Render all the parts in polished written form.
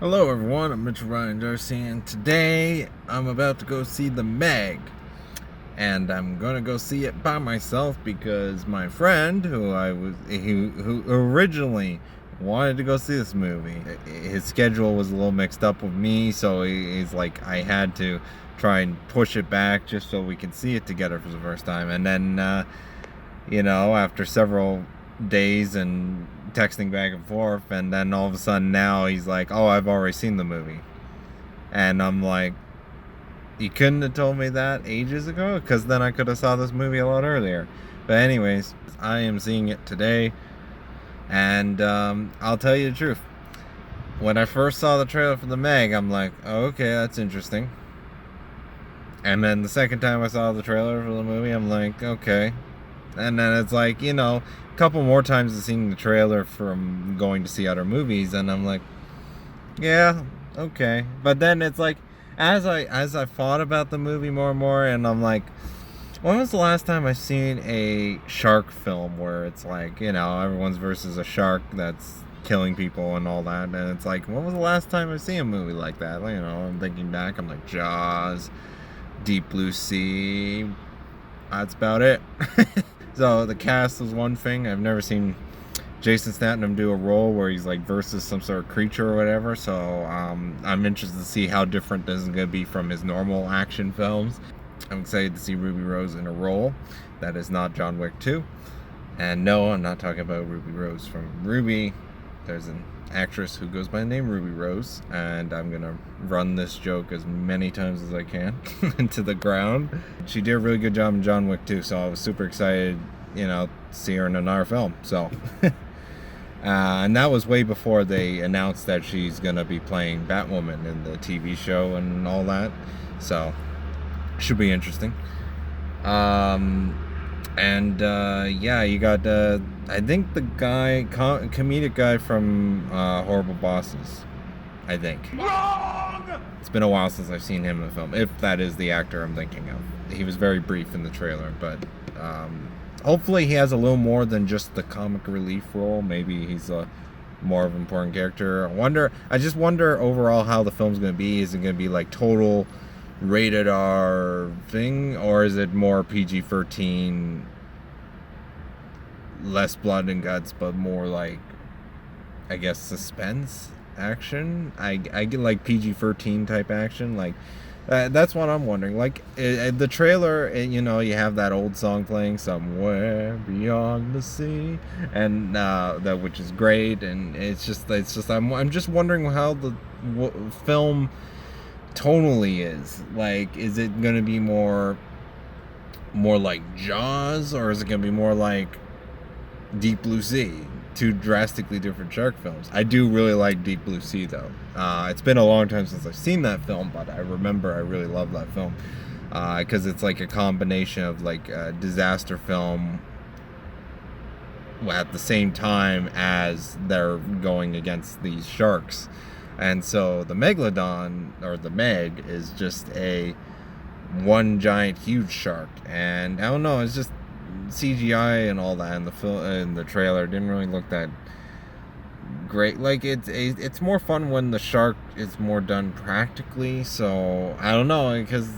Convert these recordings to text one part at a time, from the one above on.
Hello everyone, I'm Mitchell Ryan Darcy, and today I'm about to go see The Meg. And I'm gonna go see it by myself because my friend, who originally wanted to go see this movie, his schedule was a little mixed up with me, so he's like, I had to try and push it back just so we can see it together for the first time. And then, after several days and texting back and forth, and then all of a sudden now he's like, oh, I've already seen the movie. And I'm like, you couldn't have told me that ages ago, because then I could have saw this movie a lot earlier. But anyways, I am seeing it today, and I'll tell you the truth. When I first saw the trailer for The Meg, I'm like, oh, okay, that's interesting. And then the second time I saw the trailer for the movie, I'm like, okay. And then it's like, a couple more times of seeing the trailer from going to see other movies, and I'm like, yeah, okay. But then it's like, as I thought about the movie more and more, and I'm like, when was the last time I seen a shark film where it's like, everyone's versus a shark that's killing people and all that, and it's like, when was the last time I seen a movie like that? I'm thinking back, I'm like, Jaws, Deep Blue Sea, that's about it. So the cast was one thing. I've never seen Jason Statham do a role where he's like versus some sort of creature or whatever. So I'm interested to see how different this is going to be from his normal action films. I'm excited to see Ruby Rose in a role that is not John Wick 2. And no, I'm not talking about Ruby Rose from Ruby. There's an actress who goes by the name Ruby Rose, and I'm gonna run this joke as many times as I can into the ground. She did a really good job in John Wick 2, so I was super excited, to see her in another film. So, and that was way before they announced that she's gonna be playing Batwoman in the TV show and all that. So, should be interesting. Yeah, you got I think the guy, comedic guy from Horrible Bosses. I think. Wrong! It's been a while since I've seen him in a film, if that is the actor I'm thinking of. He was very brief in the trailer, but hopefully he has a little more than just the comic relief role. Maybe he's a more of an important character. I just wonder overall how the film's going to be. Is it going to be like total rated R thing, or is it more PG-13, less blood and guts, but more like, I guess, suspense action? I get like PG-13 type action, like that's what I'm wondering. Like the trailer, you have that old song playing, Somewhere Beyond the Sea, and that, which is great, and it's just I'm just wondering how the film tonally is. Like, is it gonna be more like Jaws, or is it gonna be more like Deep Blue Sea? Two drastically different shark films. I do really like Deep Blue Sea, though. It's been a long time since I've seen that film, but I remember I really love that film because it's like a combination of like a disaster film at the same time as they're going against these sharks. And so the Megalodon, or the Meg, is just a one giant huge shark. And I don't know, it's just CGI and all that in the trailer didn't really look that great. Like, it's more fun when the shark is more done practically. So I don't know, because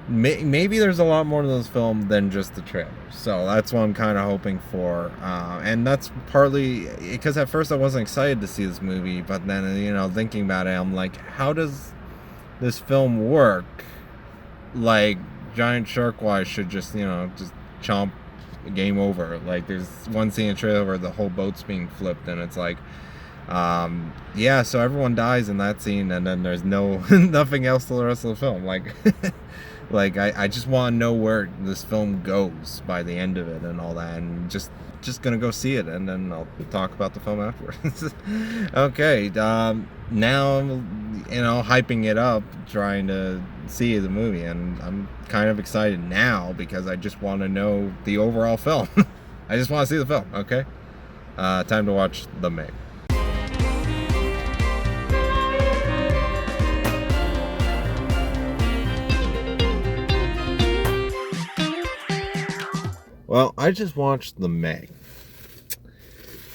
maybe there's a lot more to this film than just the trailer. So that's what I'm kind of hoping for, and that's partly because at first I wasn't excited to see this movie, but then thinking about it, I'm like, how does this film work? Like, giant shark wise should just chomp, game over. Like, there's one scene in the trailer where the whole boat's being flipped, and it's like, yeah, so everyone dies in that scene, and then there's nothing else to the rest of the film. Like, like I just want to know where this film goes by the end of it and all that, and just gonna go see it, and then I'll talk about the film afterwards. Okay, now hyping it up, trying to see the movie, and I'm kind of excited now because I just want to know the overall film. I just want to see the film. Okay, time to watch The Meg. Well, I just watched The Meg,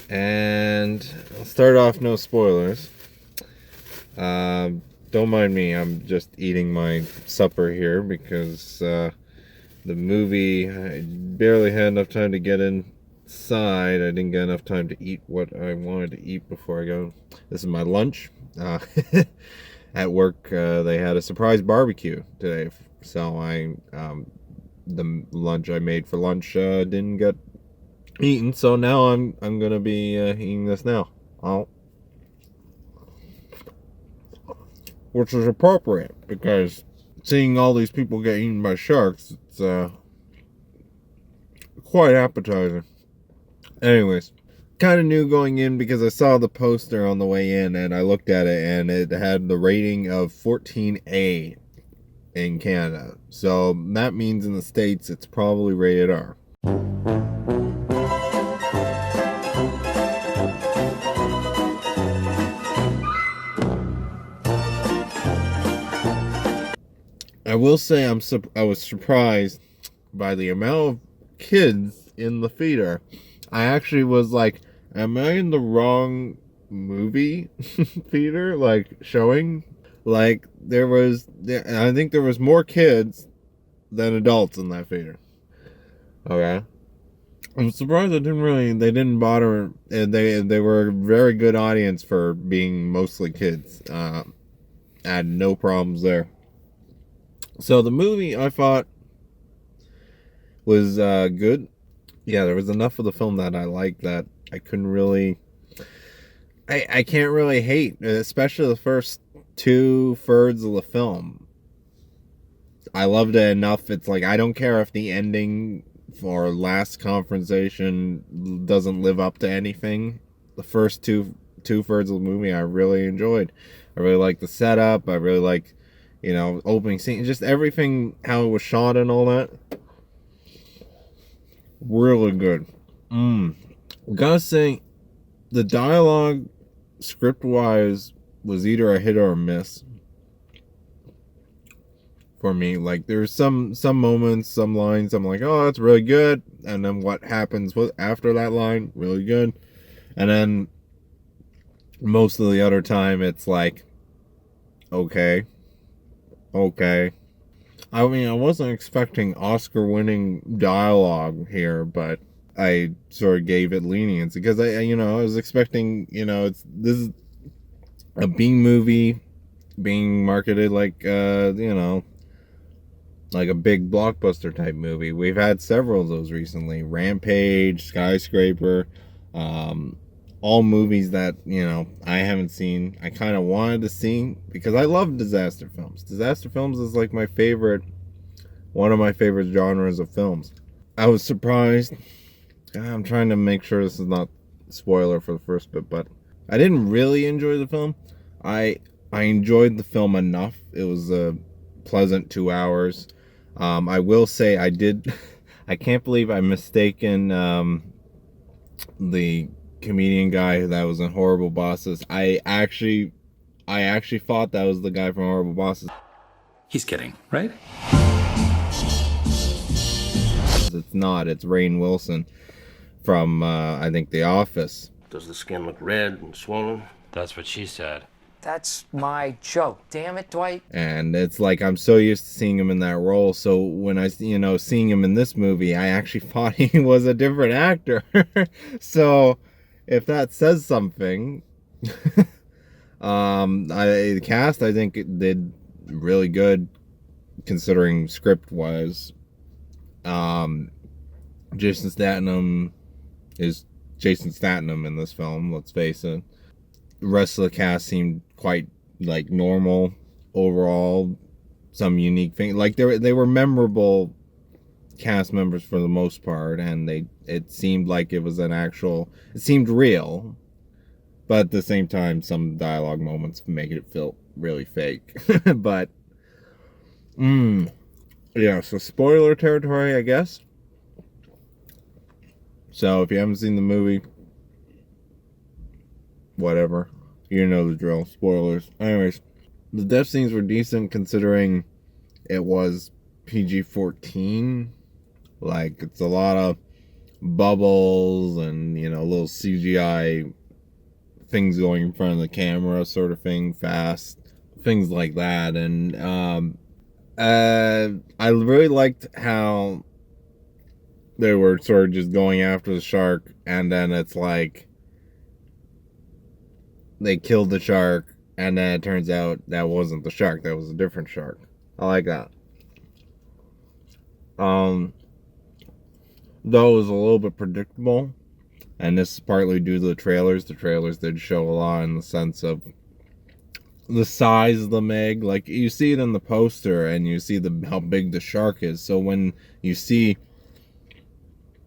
and I'll start off, no spoilers. Don't mind me. I'm just eating my supper here because the movie, I barely had enough time to get inside. I didn't get enough time to eat what I wanted to eat before I go. This is my lunch. At work, they had a surprise barbecue today, so the lunch I made for lunch didn't get eaten. So now I'm gonna be eating this now. Oh, which is appropriate because seeing all these people get eaten by sharks, it's quite appetizing. Anyways, kind of knew going in because I saw the poster on the way in and I looked at it and it had the rating of 14A in Canada. So that means in the States it's probably rated R. I will say I was surprised by the amount of kids in the theater. I actually was like, am I in the wrong movie theater, like, showing? Like, I think there was more kids than adults in that theater. Okay. I'm surprised they didn't bother, and they were a very good audience for being mostly kids. I had no problems there. So the movie, I thought, was good. Yeah, there was enough of the film that I liked that I couldn't really... I can't really hate, especially the first 2/3 of the film. I loved it enough. It's like, I don't care if the ending or last confrontation doesn't live up to anything. The first 2/3 of the movie I really enjoyed. I really liked the setup. I really liked, opening scene, just everything, how it was shot and all that. Really good. Gotta say, the dialogue, script-wise, was either a hit or a miss for me. Like, there's some moments, some lines, I'm like, oh, that's really good. And then what happens after that line, really good. And then most of the other time, it's like, okay. I mean, I wasn't expecting Oscar-winning dialogue here, but I sort of gave it leniency because I was expecting, this is a B movie being marketed like, like a big blockbuster type movie. We've had several of those recently: Rampage, Skyscraper, all movies that, I haven't seen. I kind of wanted to see because I love disaster films. Disaster films is like one of my favorite genres of films. I was surprised. I'm trying to make sure this is not spoiler for the first bit, but I didn't really enjoy the film. I enjoyed the film enough. It was a pleasant 2 hours. I will say I can't believe I mistaken the comedian guy that was in Horrible Bosses. I actually thought that was the guy from Horrible Bosses. He's kidding, right? It's not. It's Rainn Wilson from, I think, The Office. Does the skin look red and swollen? That's what she said. That's my joke. Damn it, Dwight. And it's like, I'm so used to seeing him in that role. So when I, seeing him in this movie, I actually thought he was a different actor. So if that says something, the cast, I think, it did really good considering script-wise. Jason Statham is Jason Statham in this film, let's face it. The rest of the cast seemed quite, like, normal overall. Some unique thing, like, they were memorable cast members for the most part, and it seemed like it seemed real, but at the same time some dialogue moments make it feel really fake. But yeah, so spoiler territory, I guess. So if you haven't seen the movie, whatever, you know the drill. Spoilers. Anyways, the death scenes were decent considering it was PG-14. Like, it's a lot of bubbles and, little CGI things going in front of the camera sort of thing, fast, things like that. And I really liked how they were sort of just going after the shark, and then it's like they killed the shark, and then it turns out that wasn't the shark, that was a different shark. I like that. Though it was a little bit predictable, and this is partly due to the trailers. The trailers did show a lot in the sense of the size of the Meg. Like, you see it in the poster, and you see how big the shark is. So when you see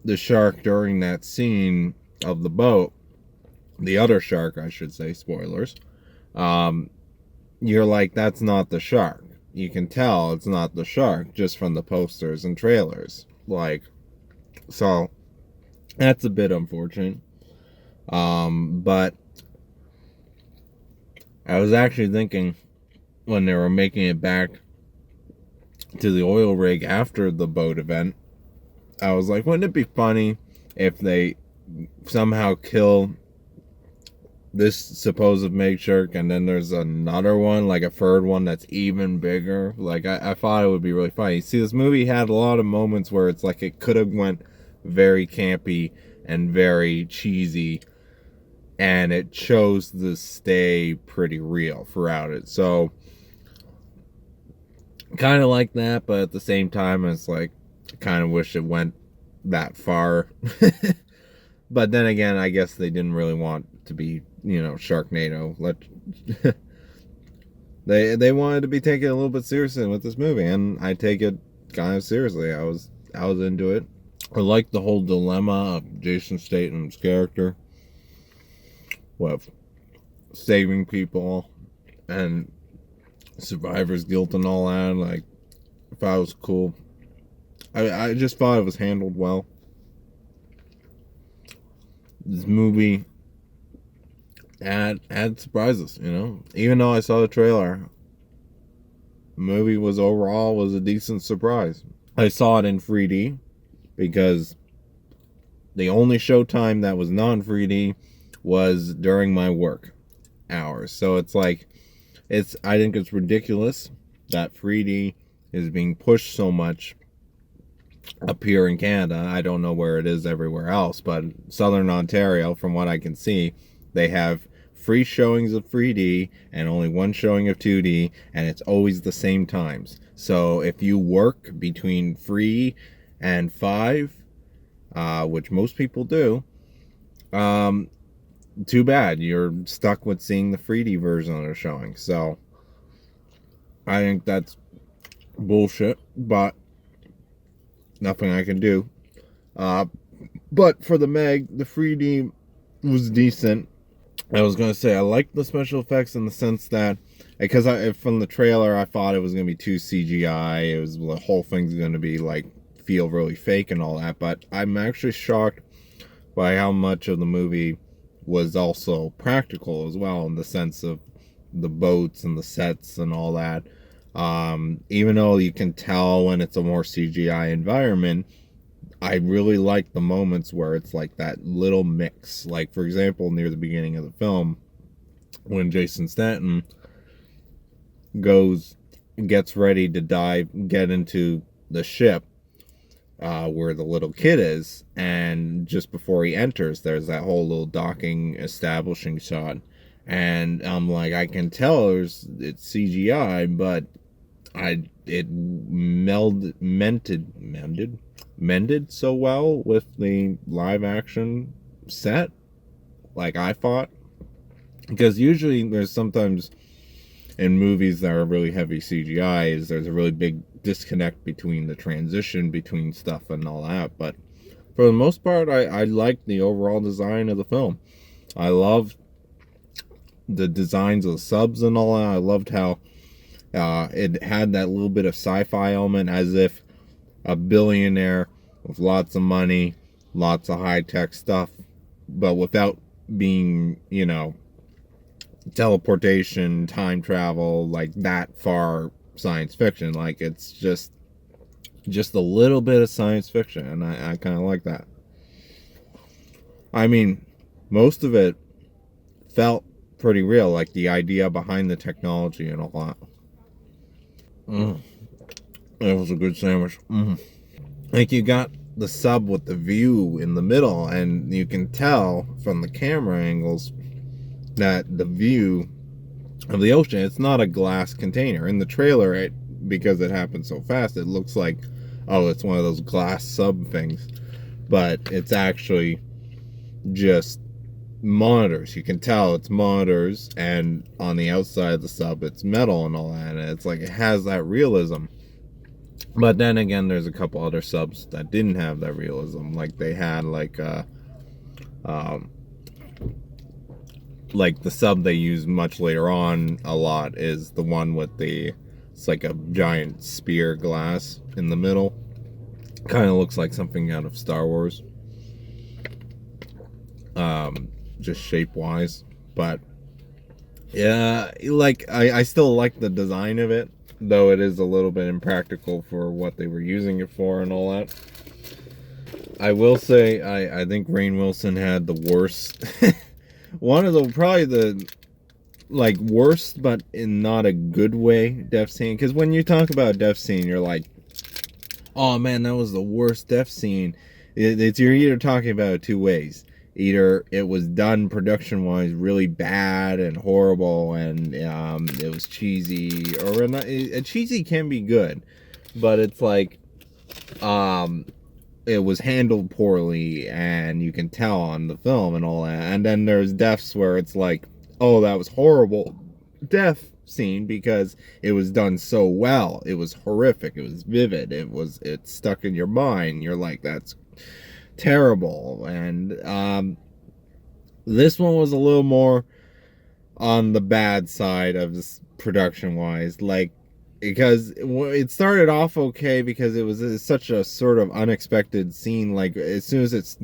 the shark during that scene of the boat, the other shark, I should say, spoilers, you're like, that's not the shark. You can tell it's not the shark just from the posters and trailers. Like, so that's a bit unfortunate. But I was actually thinking when they were making it back to the oil rig after the boat event, I was like, wouldn't it be funny if they somehow kill this supposed Meg shark, and then there's another one, like a third one that's even bigger? Like, I thought it would be really funny. See, this movie had a lot of moments where it's like it could have went very campy and very cheesy, and it chose to stay pretty real throughout it. So, kind of like that, but at the same time, it's like, I kind of wish it went that far. But then again, I guess they didn't really want to be, Sharknado. They wanted to be taken a little bit seriously with this movie, and I take it kind of seriously. I was into it. I like the whole dilemma of Jason Statham's character with saving people and survivor's guilt and all that. Like, I thought it was cool. I just thought it was handled well. This movie had surprises, Even though I saw the trailer, the movie was a decent surprise. I saw it in 3D because the only showtime that was non-3D was during my work hours. So it's like, I think it's ridiculous that 3D is being pushed so much up here in Canada. I don't know where it is everywhere else, but Southern Ontario, from what I can see, they have 3 showings of 3D and only 1 showing of 2D, and it's always the same times. So if you work between 3 and 5, which most people do, too bad. You're stuck with seeing the 3D version of the showing. So I think that's bullshit, but nothing I can do. But for the Meg, the 3D was decent. I was going to say, I liked the special effects in the sense that, because from the trailer, I thought it was going to be too CGI. It was, the whole thing's going to be like, feel really fake and all that. But I'm actually shocked by how much of the movie was also practical as well, in the sense of the boats and the sets and all that. Even though you can tell when it's a more CGI environment, I really like the moments where it's like that little mix. Like, for example, near the beginning of the film, when Jason Statham gets ready to get into the ship, where the little kid is, and just before he enters, there's that whole little docking establishing shot, and I'm like, I can tell it's CGI, but it mended so well with the live action set, like I thought. Because usually there's sometimes in movies that are really heavy CGI, there's a really big disconnect between the transition between stuff and all that. But for the most part, I liked the overall design of the film. I loved the designs of the subs and all that. I loved how it had that little bit of sci-fi element, as if a billionaire with lots of money, lots of high-tech stuff, but without being, teleportation, time travel, like that far science fiction. Like, it's just a little bit of science fiction, and I kind of like that. I mean, most of it felt pretty real, like the idea behind the technology and all that. That was a good sandwich. Like, you got the sub with the view in the middle, and you can tell from the camera angles that the view of the ocean, it's not a glass container. In the trailer, because it happened so fast, it looks like, oh, it's one of those glass sub things. But it's actually just monitors. You can tell it's monitors, and on the outside of the sub, it's metal and all that. And it's like, it has that realism. But then again, there's a couple other subs that didn't have that realism. Like, they had like the sub they use much later on a lot is the one with it's like a giant spear glass in the middle. Kind of looks like something out of Star Wars. Just shape wise. But yeah, like, I still like the design of it, though it is a little bit impractical for what they were using it for and all that. I will say, I think Rainn Wilson had the worst, one of the, probably the, like, worst, but in not a good way, death scene. Because when you talk about death scene, you're like, oh man, that was the worst death scene. You're either talking about it two ways. Either it was done production-wise really bad and horrible, and it was cheesy, or not. Cheesy can be good, but it's like it was handled poorly, and you can tell on the film and all that. And then there's deaths where it's like, oh, that was horrible death scene because it was done so well. It was horrific. It was vivid. It stuck in your mind. You're like, that's terrible. And this one was a little more on the bad side of this production wise, like, because it started off okay because it was such a sort of unexpected scene. Like, as soon as it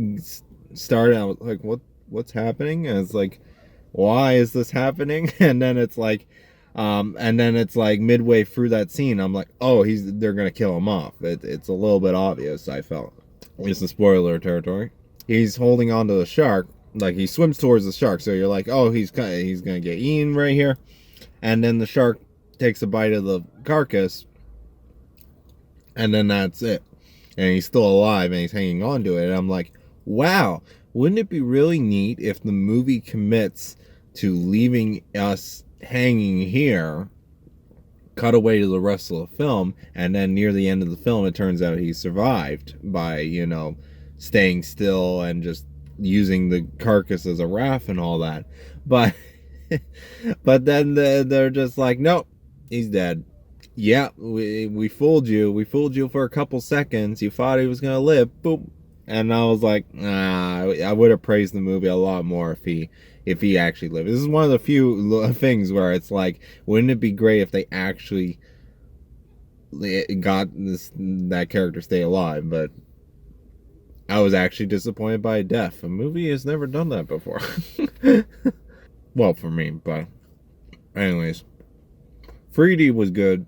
started, I was like, what's happening? And it's like, why is this happening? And then it's like midway through that scene, I'm like, oh, they're gonna kill him off. It's a little bit obvious, I felt. It's the spoiler territory. He's holding on to the shark, like he swims towards the shark, so you're like, oh, he's gonna get eaten right here. And then the shark takes a bite of the carcass, and then that's it. And he's still alive, and he's hanging on to it. And I'm like, wow, wouldn't it be really neat if the movie commits to leaving us hanging here, cut away to the rest of the film, and then near the end of the film it turns out he survived by, staying still and just using the carcass as a raft and all that. But then they're just like, nope, he's dead. Yeah, we fooled you. We fooled you for a couple seconds. You thought he was gonna live. Boop. And I was like, I would have praised the movie a lot more if he actually lived. This is one of the few things where it's like, wouldn't it be great if they actually got that character stay alive? But I was actually disappointed by death. A movie has never done that before. Well, for me, but anyways, 3D was good,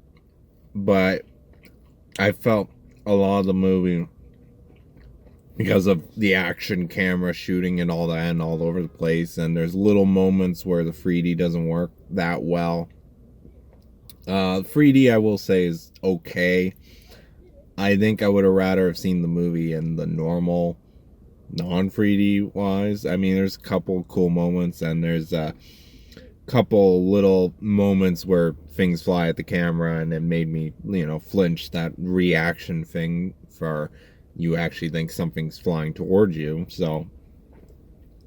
but I felt a lot of the movie, because of the action camera shooting and all that and all over the place, and there's little moments where the 3D doesn't work that well. 3D, I will say, is okay. I think I would have rather have seen the movie in the normal, non-3D wise. I mean, there's a couple cool moments, and there's a couple little moments where things fly at the camera, and it made me, flinch. That reaction thing for you actually think something's flying towards you. So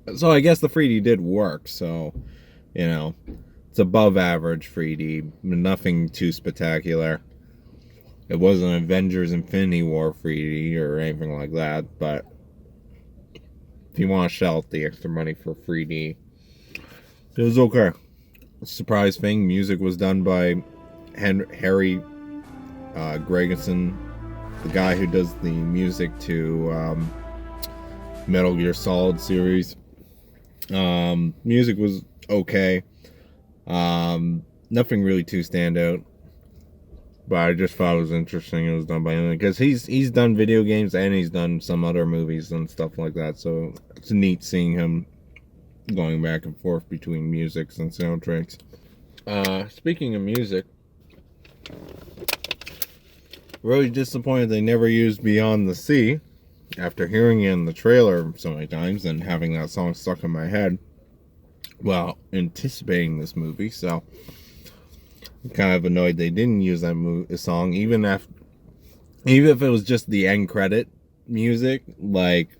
I guess the 3D did work. So, it's above average 3D, nothing too spectacular. It wasn't Avengers Infinity War 3D or anything like that, but if you want to shell out the extra money for 3D, it was okay. Surprise thing, music was done by Harry Gregerson, the guy who does the music to Metal Gear Solid series. Music was okay. Nothing really too standout, but I just thought it was interesting. It was done by him because he's done video games and he's done some other movies and stuff like that. So it's neat seeing him going back and forth between musics and soundtracks. Speaking of music, really disappointed they never used Beyond the Sea after hearing it in the trailer so many times and having that song stuck in my head while anticipating this movie. So I'm kind of annoyed they didn't use that song, even if it was just the end credit music. Like,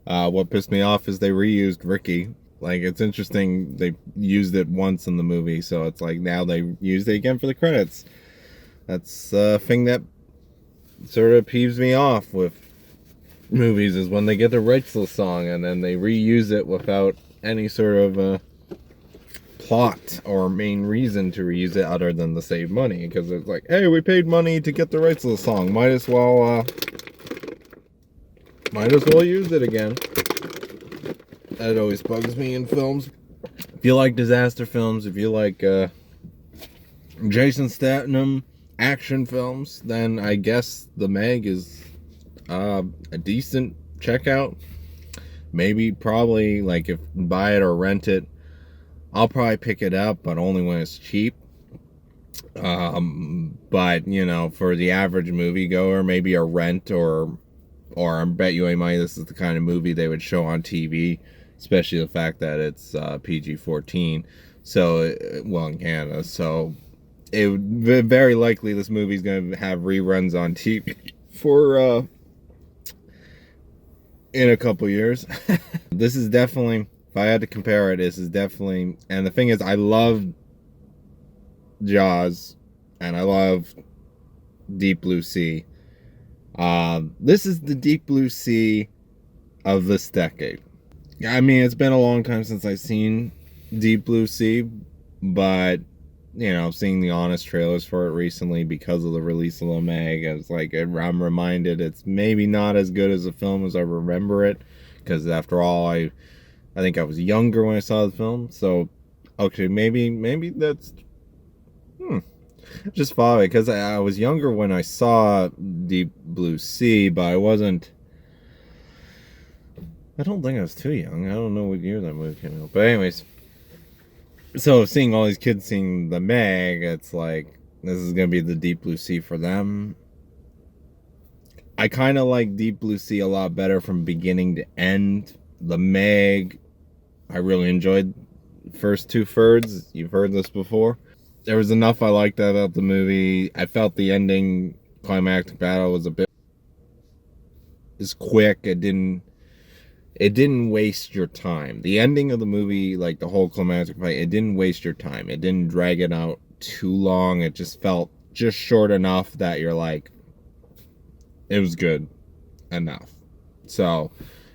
what pissed me off is they reused Ricky. Like, it's interesting they used it once in the movie, so it's like now they used it again for the credits. That's a thing that sort of peeves me off with movies, is when they get the rights to the song and then they reuse it without any sort of plot or main reason to reuse it other than to save money. Because it's like, hey, we paid money to get the rights to the song, might as well use it again. That always bugs me in films. If you like disaster films, if you like Jason Statham action films, then I guess The Meg is a decent checkout. Maybe, probably, like, if buy it or rent it, I'll probably pick it up, but only when it's cheap. But, you know, for the average moviegoer, maybe a rent, or I bet you any money this is the kind of movie they would show on TV, especially the fact that it's PG-14, so, well, in Canada, so it would very likely this movie's going to have reruns on TV for in a couple years. This is definitely, if I had to compare it, this is definitely, and the thing is, I love Jaws and I love Deep Blue Sea. This is the Deep Blue Sea of this decade. I mean, it's been a long time since I've seen Deep Blue Sea, but, you know, seeing the honest trailers for it recently because of the release of the Meg, it's like, I'm reminded it's maybe not as good as a film as I remember it, because after all, I think I was younger when I saw the film, so, okay, maybe that's, just follow it, because I was younger when I saw Deep Blue Sea, but I don't think I was too young. I don't know what year that movie came out. But anyways, so seeing all these kids seeing the Meg, it's like, this is going to be the Deep Blue Sea for them. I kind of like Deep Blue Sea a lot better from beginning to end. The Meg, I really enjoyed the first 2/3. You've heard this before. There was enough I liked about the movie. I felt the ending climactic battle was a bit quick. It didn't waste your time. The ending of the movie, like the whole climactic fight, it didn't waste your time. It didn't drag it out too long. It just felt just short enough that you're like, it was good enough. So,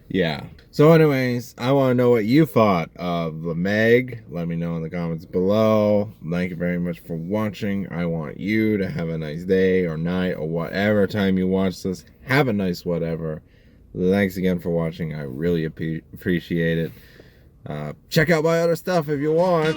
yeah. So anyways, I want to know what you thought of The Meg. Let me know in the comments below. Thank you very much for watching. I want you to have a nice day or night or whatever time you watch this. Have a nice whatever. Thanks again for watching. I really appreciate it. Check out my other stuff if you want.